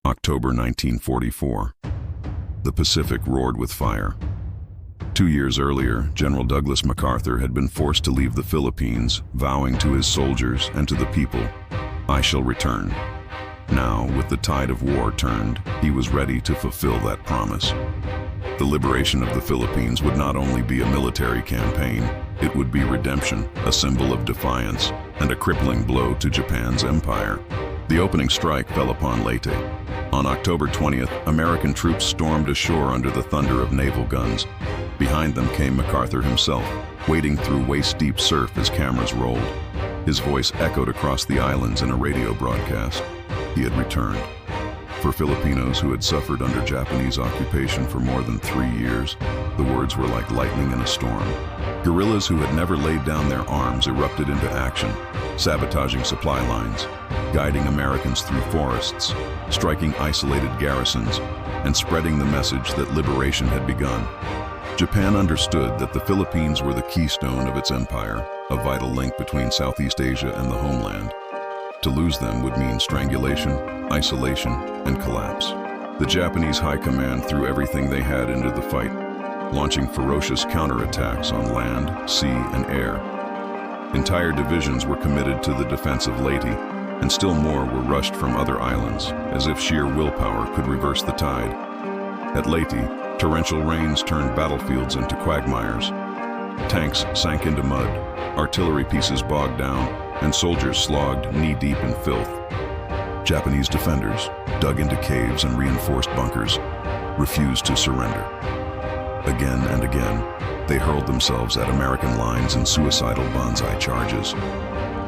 October 1944. The Pacific roared with fire. 2 years earlier, General Douglas MacArthur had been forced to leave the Philippines, vowing to his soldiers and to the people, "I shall return." Now, with the tide of war turned, he was ready to fulfill that promise. The liberation of the Philippines would not only be a military campaign, it would be redemption, a symbol of defiance, and a crippling blow to Japan's empire. The opening strike fell upon Leyte. On October 20th, American troops stormed ashore under the thunder of naval guns. Behind them came MacArthur himself, wading through waist-deep surf as cameras rolled. His voice echoed across the islands in a radio broadcast. He had returned. For Filipinos who had suffered under Japanese occupation for more than 3 years, the words were like lightning in a storm. Guerrillas who had never laid down their arms erupted into action, sabotaging supply lines, guiding Americans through forests, striking isolated garrisons, and spreading the message that liberation had begun. Japan understood that the Philippines were the keystone of its empire, a vital link between Southeast Asia and the homeland. To lose them would mean strangulation, isolation, and collapse. The Japanese High Command threw everything they had into the fight, launching ferocious counterattacks on land, sea, and air. Entire divisions were committed to the defense of Leyte, and still more were rushed from other islands, as if sheer willpower could reverse the tide. At Leyte, torrential rains turned battlefields into quagmires. Tanks sank into mud, artillery pieces bogged down, and soldiers slogged knee-deep in filth. Japanese defenders, dug into caves and reinforced bunkers, refused to surrender. Again and again, they hurled themselves at American lines in suicidal banzai charges.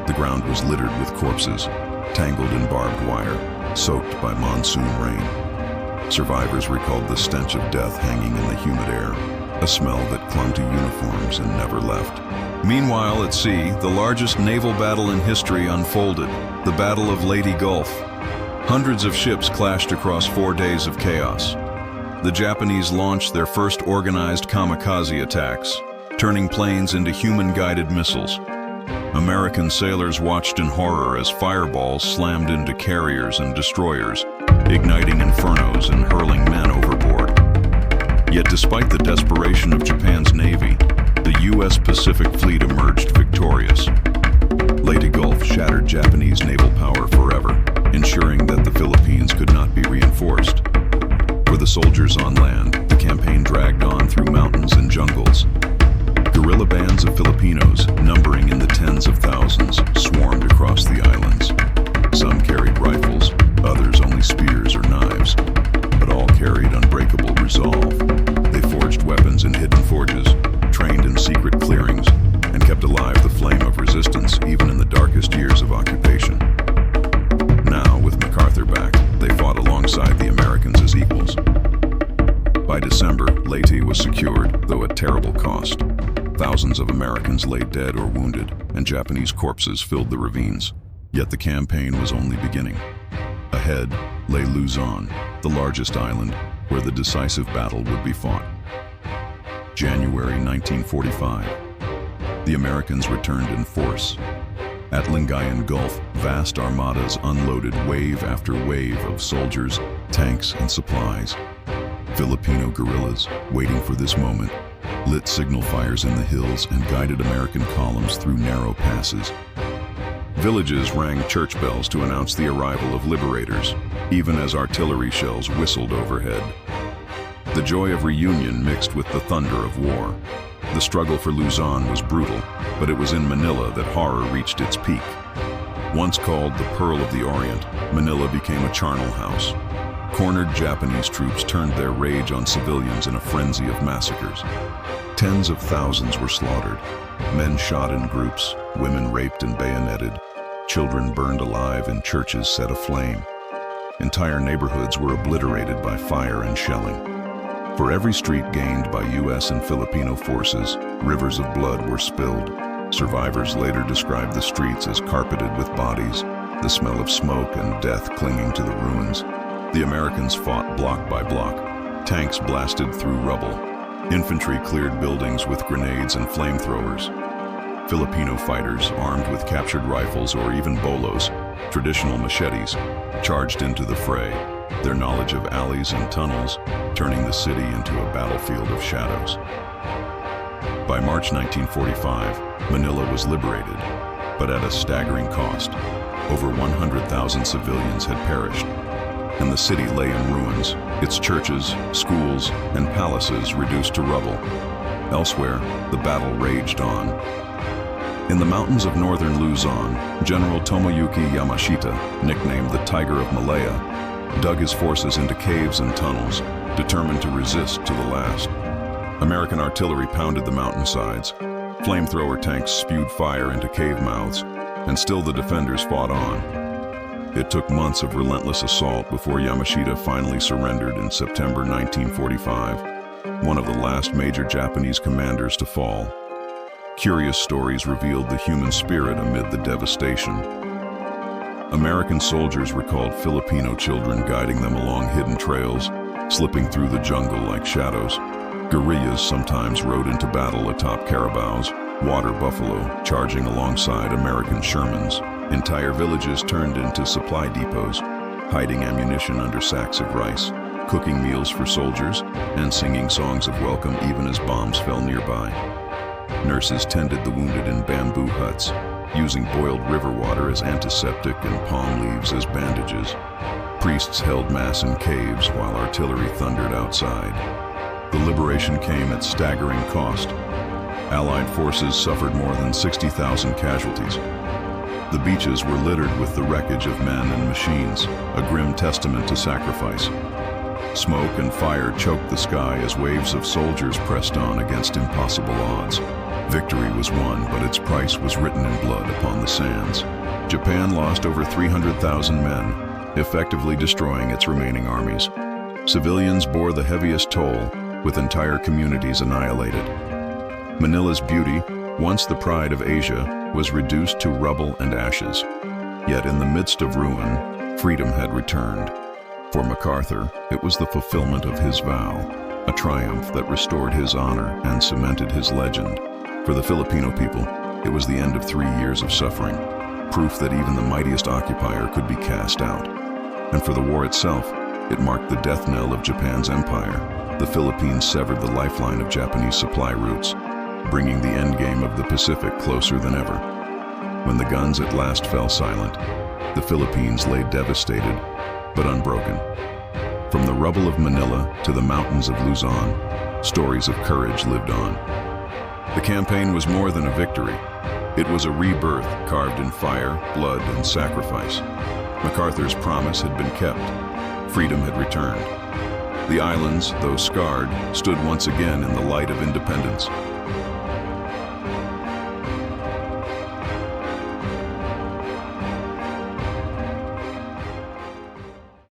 The ground was littered with corpses, tangled in barbed wire, soaked by monsoon rain. Survivors recalled the stench of death hanging in the humid air, a smell that clung to uniforms and never left. Meanwhile, at sea, the largest naval battle in history unfolded, the Battle of Leyte Gulf. Hundreds of ships clashed across 4 days of chaos. The Japanese launched their first organized kamikaze attacks, turning planes into human-guided missiles. American sailors watched in horror as fireballs slammed into carriers and destroyers, igniting infernos and hurling men overboard. Yet despite the desperation of Japan's navy, the U.S. Pacific Fleet emerged victorious. Leyte Gulf shattered Japanese naval power forever, ensuring that the Philippines could not be reinforced. For the soldiers on land, the campaign dragged on through mountains and jungles. Guerrilla bands of Filipinos, numbering in the tens of thousands, swarmed across the islands. Some carried rifles, others only spears or knives, but all carried unbreakable resolve. They forged weapons in hidden forges, trained in secret clearings, and kept alive the flame of resistance even in the darkest years of occupation. Now, with MacArthur back, they fought alongside the Americans as equals. By December, Leyte was secured, though at terrible cost. Thousands of Americans lay dead or wounded, and Japanese corpses filled the ravines. Yet the campaign was only beginning. Ahead lay Luzon, the largest island, where the decisive battle would be fought. January 1945. The Americans returned in force. At Lingayen Gulf, vast armadas unloaded wave after wave of soldiers, tanks, and supplies. Filipino guerrillas, waiting for this moment, lit signal fires in the hills and guided American columns through narrow passes. Villages rang church bells to announce the arrival of liberators, even as artillery shells whistled overhead. The joy of reunion mixed with the thunder of war. The struggle for Luzon was brutal, but it was in Manila that horror reached its peak. Once called the Pearl of the Orient, Manila became a charnel house. Cornered Japanese troops turned their rage on civilians in a frenzy of massacres. Tens of thousands were slaughtered, men shot in groups, women raped and bayoneted, children burned alive and churches set aflame. Entire neighborhoods were obliterated by fire and shelling. For every street gained by U.S. and Filipino forces, rivers of blood were spilled. Survivors later described the streets as carpeted with bodies, the smell of smoke and death clinging to the ruins. The Americans fought block by block. Tanks blasted through rubble. Infantry cleared buildings with grenades and flamethrowers. Filipino fighters, armed with captured rifles or even bolos, traditional machetes, charged into the fray, their knowledge of alleys and tunnels turning the city into a battlefield of shadows. By March 1945, Manila was liberated, but at a staggering cost. Over 100,000 civilians had perished, and the city lay in ruins, its churches, schools, and palaces reduced to rubble. Elsewhere, the battle raged on. In the mountains of northern Luzon, General Tomoyuki Yamashita, nicknamed the Tiger of Malaya, dug his forces into caves and tunnels, determined to resist to the last. American artillery pounded the mountainsides, flamethrower tanks spewed fire into cave mouths, and still the defenders fought on. It took months of relentless assault before Yamashita finally surrendered in September 1945, one of the last major Japanese commanders to fall. Curious stories revealed the human spirit amid the devastation. American soldiers recalled Filipino children guiding them along hidden trails, slipping through the jungle like shadows. Guerrillas sometimes rode into battle atop carabaos, water buffalo charging alongside American Shermans. Entire villages turned into supply depots, hiding ammunition under sacks of rice, cooking meals for soldiers, and singing songs of welcome even as bombs fell nearby. Nurses tended the wounded in bamboo huts, using boiled river water as antiseptic and palm leaves as bandages. Priests held mass in caves while artillery thundered outside. The liberation came at staggering cost. Allied forces suffered more than 60,000 casualties. The beaches were littered with the wreckage of men and machines, a grim testament to sacrifice. Smoke and fire choked the sky as waves of soldiers pressed on against impossible odds. Victory was won, but its price was written in blood upon the sands. Japan lost over 300,000 men, effectively destroying its remaining armies. Civilians bore the heaviest toll, with entire communities annihilated. Manila's beauty, once the pride of Asia, was reduced to rubble and ashes. Yet in the midst of ruin, freedom had returned. For MacArthur, it was the fulfillment of his vow, a triumph that restored his honor and cemented his legend. For the Filipino people, it was the end of 3 years of suffering, proof that even the mightiest occupier could be cast out. And for the war itself, it marked the death knell of Japan's empire. The Philippines severed the lifeline of Japanese supply routes, bringing the endgame of the Pacific closer than ever. When the guns at last fell silent, the Philippines lay devastated, but unbroken. From the rubble of Manila to the mountains of Luzon, stories of courage lived on. The campaign was more than a victory. It was a rebirth carved in fire, blood, and sacrifice. MacArthur's promise had been kept. Freedom had returned. The islands, though scarred, stood once again in the light of independence.